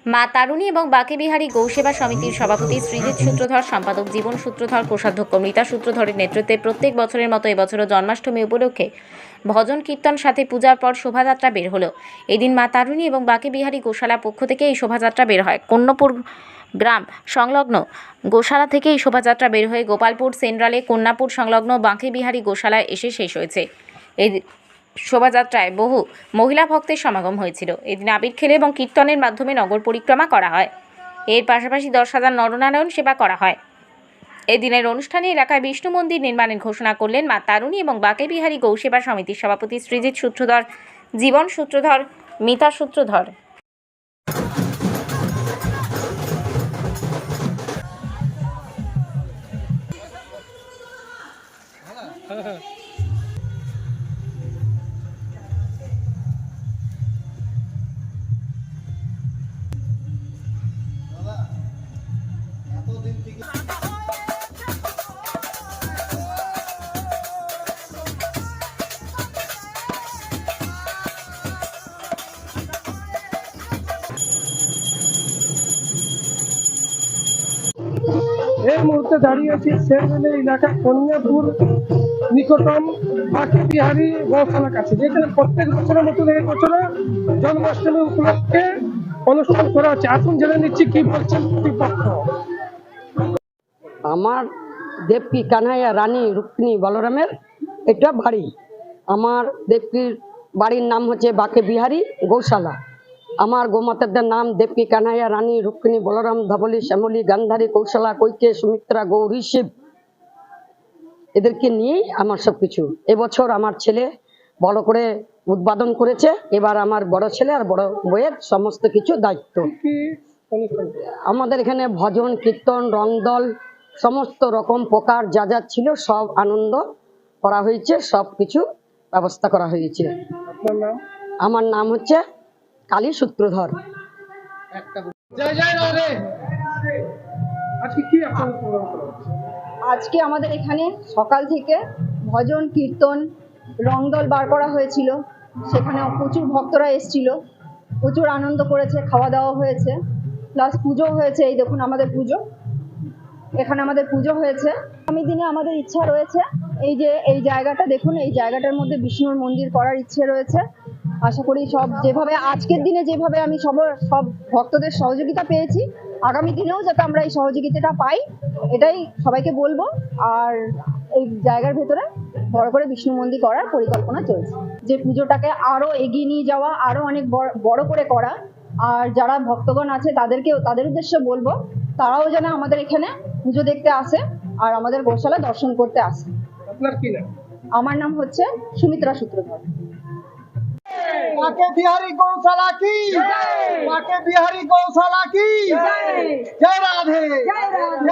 মা তারুণী এবং বাঁকেবিহারী গৌসেবা সমিতির সভাপতি শ্রীজিৎ সূত্রধর, সম্পাদক জীবন সূত্রধর, কোষাধ্যক্ষ মৃতা সূত্রধরের নেতৃত্বে প্রত্যেক বছরের মতো এবছরও জন্মাষ্টমী উপলক্ষে ভজন কীর্তন সাথে পূজার পর শোভাযাত্রা বের হলো। এদিন মা তারুণী এবং বাঁকেবিহারী গোশালা পক্ষ থেকে এই শোভাযাত্রা বের হয়। কন্যাপুর গ্রাম সংলগ্ন গোশালা থেকে এই শোভাযাত্রা বের হয়ে গোপালপুর সেন্ট্রালে কন্যাপুর সংলগ্ন বাঁকেবিহারী গোশালায় এসে শেষ হয়েছে। এই শোভাযাত্রায় বহু মহিলা ভক্তের সমাগম হয়েছিল। এদিন আবির খেলে এবং কীর্তনের মাধ্যমে নগর পরিক্রমা করা হয়। এর পাশাপাশি 10,000 নরনারায়ণ সেবা করা হয়। এদিনের অনুষ্ঠানে এলাকায় বিষ্ণু মন্দির নির্মাণের ঘোষণা করলেন মা তারুণী এবং বাঁকেবিহারী গৌসেবা সমিতির সভাপতি শ্রীজিৎ সূত্রধর, জীবন সূত্রধর, মিতা সূত্রধর। এই মুহূর্তে দাঁড়িয়ে আছি সেন্ট্রাল এলাকা কন্যাপুর নিকটম বাঁকেবিহারী গৌশালার কাছে, যেখানে প্রত্যেক বছরের মতন এই বছরে জন্মাষ্টমী উপলক্ষে অনুষ্ঠান করা হচ্ছে। আসুন জেনে নিচ্ছি কি বলছেন কর্তৃপক্ষ। আমার দেবকী কানাইয়া রানী রুক্মিণী বলরামের এটা বাড়ি। আমার দেবকীর বাড়ির নাম হচ্ছে বাঁকেবিহারী গৌশালা। আমার গোমাতাদের নাম দেবকী কানাইয়া রানী রুক্মিণী বলরাম ধবলী শ্যামলী গান্ধারী কৌশলা কৈকে সুমিত্রা গৌরী শিব, এদেরকে নিয়েই আমার সবকিছু। এবছর আমার ছেলে বড় করে উদ্বোধন করেছে। এবার আমার বড় ছেলে আর বড় বইয়ের সমস্ত কিছু দায়িত্ব। আমাদের এখানে ভজন কীর্তন রংদল সমস্ত রকম প্রকার যা যা ছিল সব আনন্দ করা হয়েছে, সব কিছু ব্যবস্থা করা হয়েছে। আমার নাম হচ্ছে কালী সূত্রধর। আজকে আমাদের এখানে সকাল থেকে ভজন কীর্তন রংদল বার করা হয়েছিল। সেখানে প্রচুর ভক্তরা এসেছিল, প্রচুর আনন্দ করেছে, খাওয়া দাওয়া হয়েছে, প্লাস পুজো হয়েছে। এই দেখুন আমাদের পুজো, এখানে আমাদের পুজো হয়েছে। আগামী দিনে আমাদের ইচ্ছা রয়েছে এই যে এই জায়গাটা দেখুন, এই জায়গাটার মধ্যে বিষ্ণুর মন্দির করার ইচ্ছে রয়েছে। আশা করি সব যেভাবে আজকের দিনে যেভাবে আমি সব ভক্তদের সহযোগিতা পেয়েছি, আগামী দিনেও যাতে আমরা এই সহযোগিতাটা পাই, এটাই সবাইকে বলবো। আর এই জায়গার ভেতরে বড় করে বিষ্ণু মন্দির করার পরিকল্পনা চলছে, যে পুজোটাকে আরো এগিয়ে নিয়ে যাওয়া, আরো অনেক বড় করে করা। আর যারা ভক্তগণ আছে তাদের উদ্দেশ্যে বলবো, তারাও যেন আমাদের এখানে পুজো দেখতে আসে আর আমাদের গোশালা দর্শন করতে আসে। আপনার কি নাম? আমার নাম হচ্ছে সুমিত্রা সূত্রধর। বাঁকেবিহারী গৌশালা কি জয়, বাঁকেবিহারী গৌশালা কি জয়, জয় রাধে।